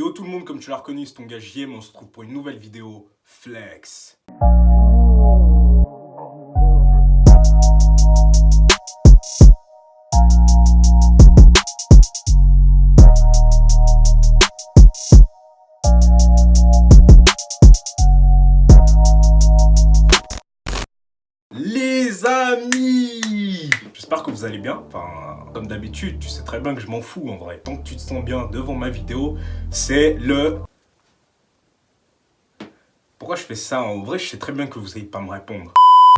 Yo tout le monde, comme tu l'as reconnu, c'est ton gars JM, on se retrouve pour une nouvelle vidéo Flex. Les amis, j'espère que vous allez bien. Enfin, comme d'habitude, tu sais très bien que je m'en fous en vrai. Tant que tu te sens bien devant ma vidéo, c'est le... Pourquoi je fais ça? En vrai, je sais très bien que vous n'allez pas me répondre.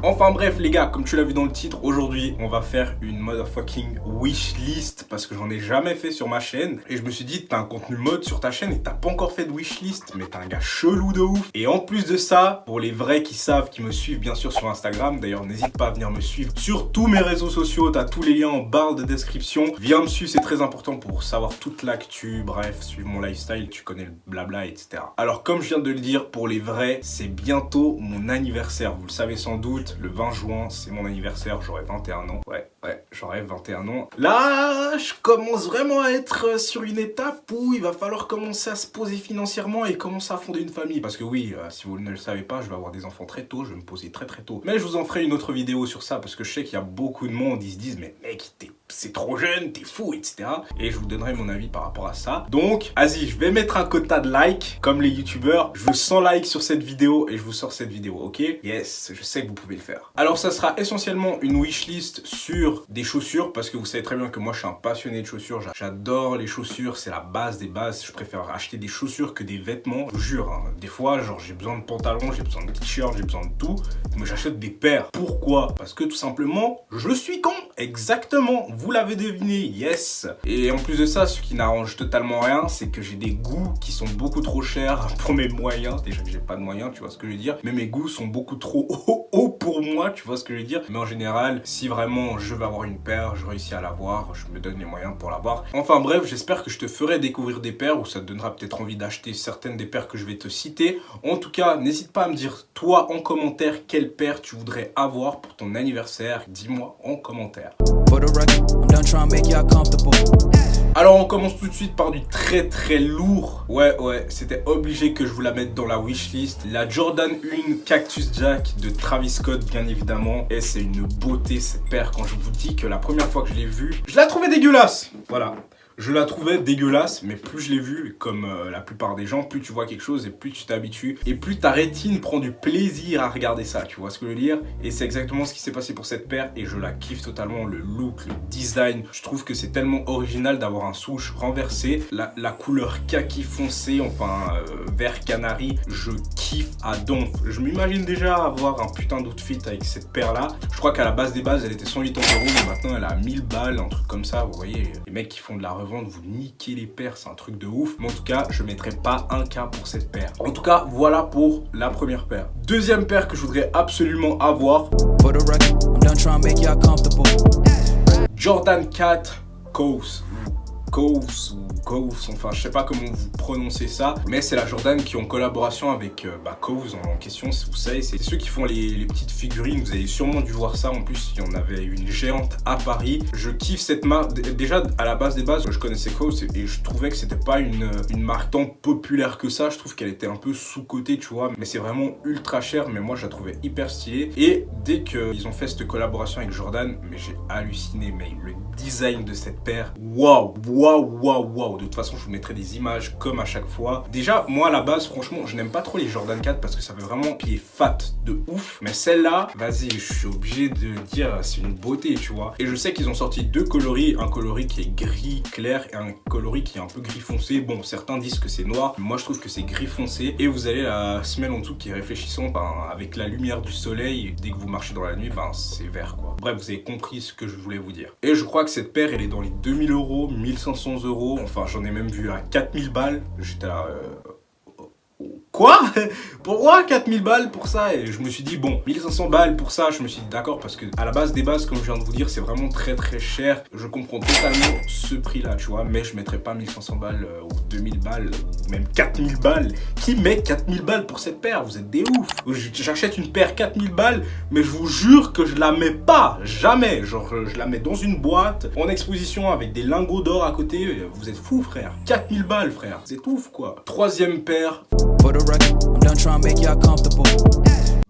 Enfin bref les gars, comme tu l'as vu dans le titre, aujourd'hui on va faire une motherfucking wishlist parce que j'en ai jamais fait sur ma chaîne. Et je me suis dit, t'as un contenu mode sur ta chaîne et t'as pas encore fait de wishlist, mais t'es un gars chelou de ouf. Et en plus de ça, pour les vrais qui savent, qui me suivent bien sûr sur Instagram, d'ailleurs n'hésite pas à venir me suivre sur tous mes réseaux sociaux, t'as tous les liens en barre de description. Viens me suivre, c'est très important pour savoir toute l'actu, bref, suivre mon lifestyle, tu connais le blabla, etc. Alors comme je viens de le dire, pour les vrais, c'est bientôt mon anniversaire, vous le savez sans doute. Le 20 juin, c'est mon anniversaire, j'aurai 21 ans. Ouais, j'aurai 21 ans. Là, je commence vraiment à être sur une étape où il va falloir commencer à se poser financièrement et commencer à fonder une famille. Parce que oui, si vous ne le savez pas, je vais avoir des enfants très tôt, je vais me poser très tôt. Mais je vous en ferai une autre vidéo sur ça parce que je sais qu'il y a beaucoup de monde, ils se disent, mais mec, c'est trop jeune, t'es fou, etc. Et je vous donnerai mon avis par rapport à ça. Donc, vas-y, je vais mettre un quota de likes, comme les youtubeurs. Je veux 100 likes sur cette vidéo et je vous sors cette vidéo, ok? Yes, je sais que vous pouvez le faire. Alors, ça sera essentiellement une wishlist sur des chaussures, parce que vous savez très bien que moi, je suis un passionné de chaussures. J'adore les chaussures, c'est la base des bases. Je préfère acheter des chaussures que des vêtements. Je vous jure, hein. Des fois, genre, j'ai besoin de pantalons, j'ai besoin de t-shirts, j'ai besoin de tout. Mais j'achète des paires. Pourquoi? Parce que tout simplement, je suis con. Exactement. Vous l'avez deviné, yes. Et en plus de ça, ce qui n'arrange totalement rien, c'est que j'ai des goûts qui sont beaucoup trop chers pour mes moyens. Déjà que j'ai pas de moyens, tu vois ce que je veux dire. Mais mes goûts sont beaucoup trop hauts pour moi, tu vois ce que je veux dire. Mais en général, si vraiment je veux avoir une paire, je réussis à l'avoir, je me donne les moyens pour l'avoir. Enfin bref, j'espère que je te ferai découvrir des paires ou ça te donnera peut-être envie d'acheter certaines des paires que je vais te citer. En tout cas, n'hésite pas à me dire toi en commentaire quelle paire tu voudrais avoir pour ton anniversaire. Dis-moi en commentaire. Alors on commence tout de suite par du très lourd. Ouais, c'était obligé que je vous la mette dans la wishlist. La Jordan 1 Cactus Jack de Travis Scott, bien évidemment. Et c'est une beauté cette paire. Quand je vous dis que la première fois que je l'ai vue, je la trouvais dégueulasse. Voilà. Je la trouvais dégueulasse, mais plus je l'ai vue, comme la plupart des gens, plus tu vois quelque chose et plus tu t'habitues. Et plus ta rétine prend du plaisir à regarder ça, tu vois ce que je veux dire? Et c'est exactement ce qui s'est passé pour cette paire et je la kiffe totalement. Le look, le design, je trouve que c'est tellement original d'avoir un swoosh renversé. La couleur kaki foncé, enfin vert canari, je kiffe à donf. Je m'imagine déjà avoir un putain d'outfit avec cette paire-là. Je crois qu'à la base des bases, elle était 108 €, mais maintenant elle a 1000 balles, un truc comme ça, vous voyez. Les mecs qui font de la revente, vous niquez les paires, c'est un truc de ouf. Mais en tout cas, je mettrai pas un K pour cette paire. En tout cas, voilà pour la première paire. Deuxième paire que je voudrais absolument avoir, Jordan 4 Coast. Coast, enfin je sais pas comment vous prononcez ça, mais c'est la Jordan qui est en collaboration avec Coast en question, si vous savez, c'est ceux qui font les petites figurines, vous avez sûrement dû voir ça, en plus il y en avait une géante à Paris. Je kiffe cette marque, déjà à la base des bases, je connaissais Coast et je trouvais que c'était pas une marque tant populaire que ça, je trouve qu'elle était un peu sous-cotée, tu vois, mais c'est vraiment ultra cher, mais moi je la trouvais hyper stylée. Et dès qu'ils ont fait cette collaboration avec Jordan, mais j'ai halluciné, mais le design de cette paire, waouh. De toute façon, je vous mettrai des images comme à chaque fois. Déjà, moi à la base, franchement, je n'aime pas trop les Jordan 4 parce que ça fait vraiment pied fat de ouf. Mais celle-là, vas-y, je suis obligé de dire, c'est une beauté, tu vois. Et je sais qu'ils ont sorti deux coloris, un coloris qui est gris clair et un coloris qui est un peu gris foncé. Bon, certains disent que c'est noir, moi je trouve que c'est gris foncé. Et vous avez la semelle en dessous qui est réfléchissante, avec la lumière du soleil. Dès que vous marchez dans la nuit, c'est vert, quoi. Bref, vous avez compris ce que je voulais vous dire. Et je crois que cette paire, elle est dans les 2000 €, 1500 €. Enfin, j'en ai même vu à 4000 balles. J'étais là... quoi? Pourquoi 4000 balles pour ça? Et je me suis dit, bon, 1500 balles pour ça, je me suis dit d'accord, parce que à la base des bases, comme je viens de vous dire, c'est vraiment très très cher. Je comprends totalement ce prix-là, tu vois, mais je mettrais pas 1500 balles ou 2000 balles ou même 4000 balles. Qui met 4000 balles pour cette paire? Vous êtes des ouf. J'achète une paire 4000 balles, mais je vous jure que je la mets pas, jamais. Genre, je la mets dans une boîte, en exposition avec des lingots d'or à côté. Vous êtes fous, frère. 4000 balles, frère. C'est ouf, quoi. Troisième paire.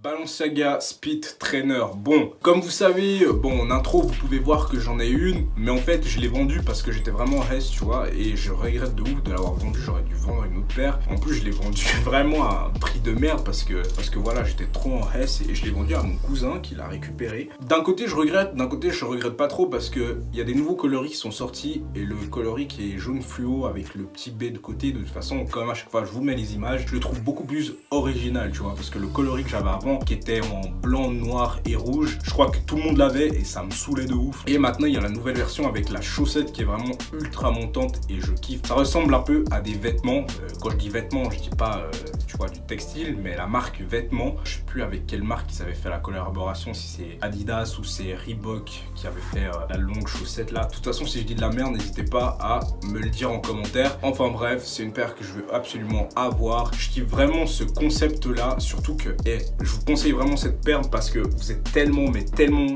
Balenciaga Speed Trainer. Bon, comme vous savez, en intro, vous pouvez voir que j'en ai une, mais en fait, je l'ai vendue parce que j'étais vraiment en reste, tu vois, et je regrette de ouf de l'avoir vendue. J'aurais dû vendre une autre paire. En plus, je l'ai vendue vraiment à un prix de merde parce que voilà, j'étais trop en reste et je l'ai vendue à mon cousin qui l'a récupéré. D'un côté, je regrette, d'un côté, je regrette pas trop parce que il y a des nouveaux coloris qui sont sortis et le coloris qui est jaune fluo avec le petit B de côté, de toute façon, comme à chaque fois, je vous mets les images, je le trouve beaucoup plus original, tu vois, parce que le coloris que j'avais avant, qui était en blanc, noir et rouge, je crois que tout le monde l'avait et ça me saoulait de ouf. Et maintenant il y a la nouvelle version avec la chaussette qui est vraiment ultra montante et je kiffe. Ça ressemble un peu à des vêtements. Quand je dis vêtements, je dis pas tu vois, du textile, mais la marque vêtements. Je sais plus avec quelle marque ils avaient fait la collaboration, si c'est Adidas ou c'est Reebok qui avait fait la longue chaussette là. De toute façon, si je dis de la merde, n'hésitez pas à me le dire en commentaire. Enfin bref, c'est une paire que je veux absolument avoir. Je kiffe vraiment ce concept là, surtout que je vous conseille vraiment cette paire parce que vous êtes tellement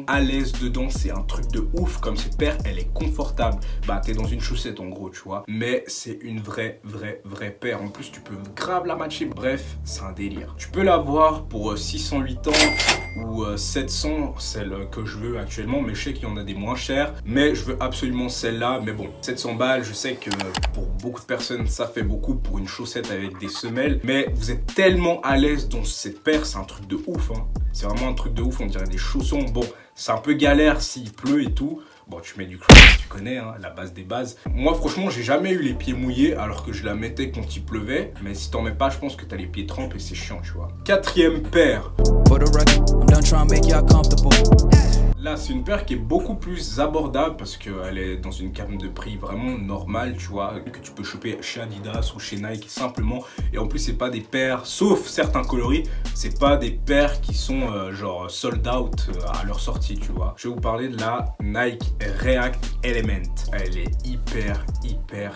à l'aise dedans. C'est un truc de ouf. Comme cette paire, elle est confortable. Bah t'es dans une chaussette en gros, tu vois, mais c'est une vraie paire. En plus tu peux grave la matcher. Bref, c'est un délire. Tu peux l'avoir pour 608 ans ou 700, celle que je veux actuellement, mais je sais qu'il y en a des moins chères, mais je veux absolument celle-là. Mais bon, 700 balles, je sais que pour beaucoup de personnes ça fait beaucoup pour une chaussette avec des semelles, mais vous êtes tellement à l'aise dans cette paire, c'est un truc de ouf, hein. C'est vraiment un truc de ouf, on dirait des chaussons. Bon, c'est un peu galère s'il pleut et tout. Bon, tu mets du Crocs, tu connais, hein, la base des bases. Moi, franchement, j'ai jamais eu les pieds mouillés alors que je la mettais quand il pleuvait. Mais si t'en mets pas, je pense que t'as les pieds trempés et c'est chiant, tu vois. Quatrième paire. Là, c'est une paire qui est beaucoup plus abordable parce qu'elle est dans une gamme de prix vraiment normale, tu vois, que tu peux choper chez Adidas ou chez Nike simplement. Et en plus, c'est pas des paires, sauf certains coloris, c'est pas des paires qui sont genre sold out à leur sortie, tu vois. Je vais vous parler de la Nike React Element. Elle est hyper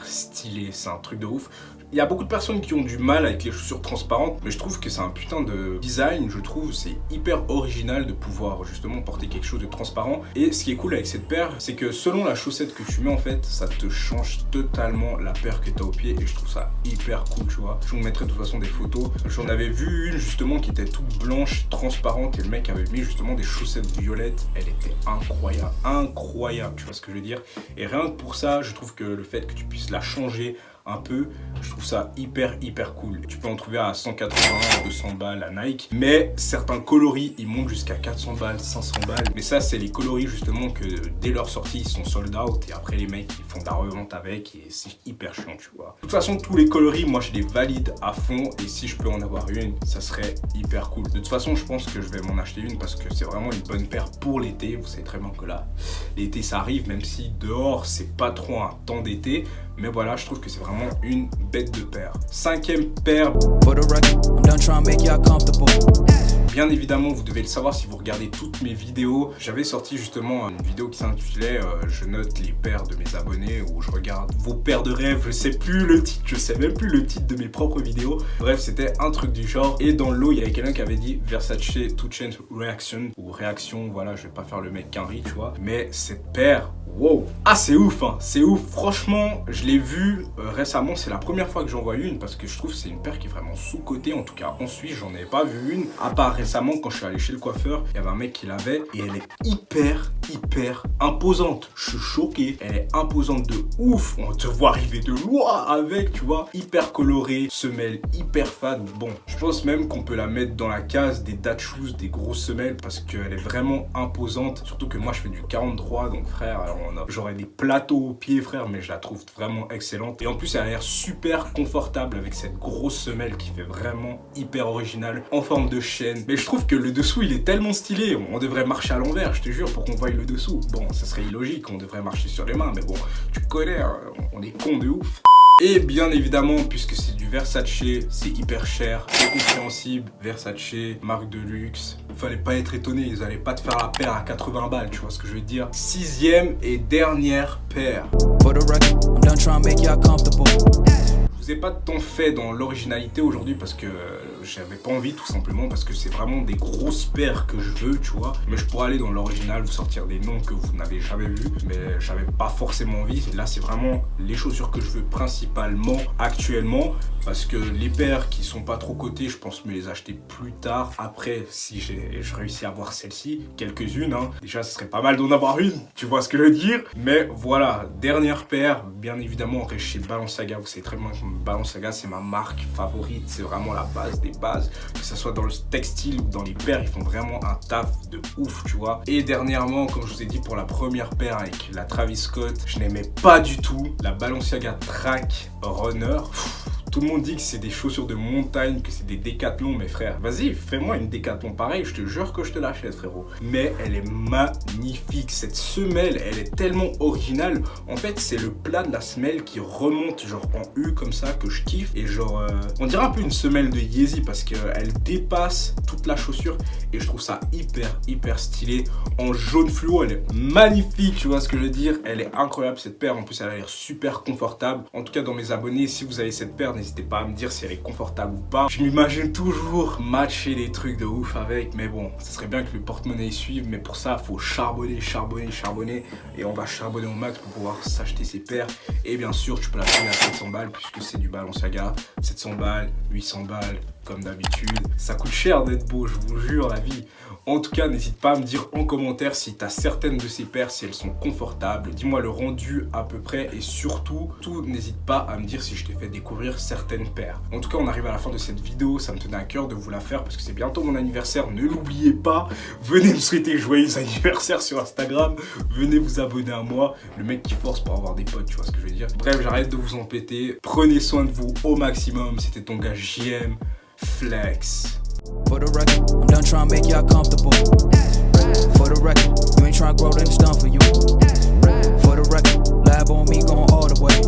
stylée, c'est un truc de ouf. Il y a beaucoup de personnes qui ont du mal avec les chaussures transparentes, mais je trouve que c'est un putain de design, je trouve, c'est hyper original de pouvoir justement porter quelque chose de transparent. Et ce qui est cool avec cette paire, c'est que selon la chaussette que tu mets en fait, ça te change totalement la paire que tu as au pied et je trouve ça hyper cool, tu vois. Je vous mettrai de toute façon des photos. J'en avais vu une justement qui était toute blanche, transparente et le mec avait mis justement des chaussettes violettes. Elle était incroyable, tu vois ce que je veux dire. Et rien que pour ça, je trouve que le fait que tu puisses la changer un peu, je trouve ça hyper cool. Tu peux en trouver à 180, 200 balles à Nike, mais certains coloris ils montent jusqu'à 400 balles, 500 balles, mais ça c'est les coloris justement que dès leur sortie ils sont sold out et après les mecs ils font de la revente avec et c'est hyper chiant, tu vois. De toute façon tous les coloris moi je les valide à fond et si je peux en avoir une ça serait hyper cool. De toute façon je pense que je vais m'en acheter une parce que c'est vraiment une bonne paire pour l'été. Vous savez très bien que là l'été ça arrive, même si dehors c'est pas trop un temps d'été, mais voilà, je trouve que c'est vraiment une bête de paire. Cinquième paire. Bien évidemment, vous devez le savoir si vous regardez toutes mes vidéos. J'avais sorti justement une vidéo qui s'intitulait je note les paires de mes abonnés, où je regarde vos paires de rêves. Je sais plus le titre, je sais même plus le titre de mes propres vidéos. Bref, c'était un truc du genre. Et dans le lot, il y avait quelqu'un qui avait dit Versace To Change Reaction ou réaction. Voilà, je vais pas faire le mec qu'Henri, tu vois. Mais cette paire, wow. Ah, c'est ouf, hein. C'est ouf. Franchement, je l'ai vue récemment. C'est la première fois que j'en vois une parce que je trouve que c'est une paire qui est vraiment sous-cotée. En tout cas, en Suisse, j'en ai pas vu une. À part récemment, quand je suis allé chez le coiffeur, il y avait un mec qui l'avait et elle est hyper imposante. Je suis choqué. Elle est imposante de ouf. On te voit arriver de loin avec, tu vois. Hyper colorée, semelle hyper fade. Bon, je pense même qu'on peut la mettre dans la case des dad shoes, des grosses semelles parce qu'elle est vraiment imposante. Surtout que moi, je fais du 43, donc frère, j'aurais des plateaux aux pieds, frère, mais je la trouve vraiment excellente. Et en plus, elle a l'air super confortable avec cette grosse semelle qui fait vraiment hyper originale en forme de chaîne. Mais je trouve que le dessous, il est tellement stylé. On devrait marcher à l'envers, je te jure, pour qu'on voie le dessous. Bon, ça serait illogique, on devrait marcher sur les mains, mais bon, tu connais, hein, on est con de ouf. Et bien évidemment, puisque c'est du Versace, c'est hyper cher, c'est compréhensible. Versace, marque de luxe. Fallait pas être étonné, ils allaient pas te faire la paire à 80 balles, tu vois ce que je veux dire. 6e et dernière paire. Je vous ai pas tant fait dans l'originalité aujourd'hui parce que j'avais pas envie, tout simplement parce que c'est vraiment des grosses paires que je veux, tu vois. Mais je pourrais aller dans l'original, vous sortir des noms que vous n'avez jamais vus, mais j'avais pas forcément envie. Là, c'est vraiment les chaussures que je veux principalement actuellement, parce que les paires qui sont pas trop cotées, je pense me les acheter plus tard. Après, si je réussis à avoir celle-ci, quelques-unes, hein. Déjà, ce serait pas mal d'en avoir une, tu vois ce que je veux dire. Mais voilà, dernière paire, bien évidemment, on reste chez Balenciaga. Vous savez très bien que Balenciaga, c'est ma marque favorite, c'est vraiment la base des bases, que ce soit dans le textile ou dans les paires, ils font vraiment un taf de ouf, tu vois. Et dernièrement, comme je vous ai dit, pour la première paire avec la Travis Scott, je n'aimais pas du tout la Balenciaga Track Runner. Tout le monde dit que c'est des chaussures de montagne, que c'est des décathlons, mais frère, vas-y, fais-moi une décathlon pareil, je te jure que je te l'achète, frérot. Mais elle est magnifique, cette semelle, elle est tellement originale. En fait, c'est le plat de la semelle qui remonte genre en U comme ça, que je kiffe. Et genre, on dirait un peu une semelle de Yeezy parce qu'elle dépasse toute la chaussure. Et je trouve ça hyper stylé. En jaune fluo, elle est magnifique, tu vois ce que je veux dire. Elle est incroyable cette paire, en plus elle a l'air super confortable. En tout cas, dans mes abonnés, si vous avez cette paire, n'hésitez pas à me dire si elle est confortable ou pas. Je m'imagine toujours matcher des trucs de ouf avec, mais bon, ça serait bien que le porte-monnaie suive, mais pour ça, il faut charbonner, et on va charbonner au max pour pouvoir s'acheter ces paires. Et bien sûr, tu peux la payer à 700 balles, puisque c'est du Balenciaga. 700 balles, 800 balles, comme d'habitude. Ça coûte cher d'être beau, je vous jure, la vie. En tout cas, n'hésite pas à me dire en commentaire si tu as certaines de ces paires, si elles sont confortables. Dis-moi le rendu à peu près et surtout, n'hésite pas à me dire si je t'ai fait découvrir certaines paires. En tout cas, on arrive à la fin de cette vidéo. Ça me tenait à cœur de vous la faire parce que c'est bientôt mon anniversaire. Ne l'oubliez pas. Venez me souhaiter joyeux anniversaire sur Instagram. Venez vous abonner à moi. Le mec qui force pour avoir des potes, tu vois ce que je veux dire. Bref, j'arrête de vous embêter. Prenez soin de vous au maximum. C'était ton gars JM Flex. For the record, I'm done trying to make y'all comfortable. For the record, you ain't trying to grow, then it's done for you. For the record, lab on me going all the way.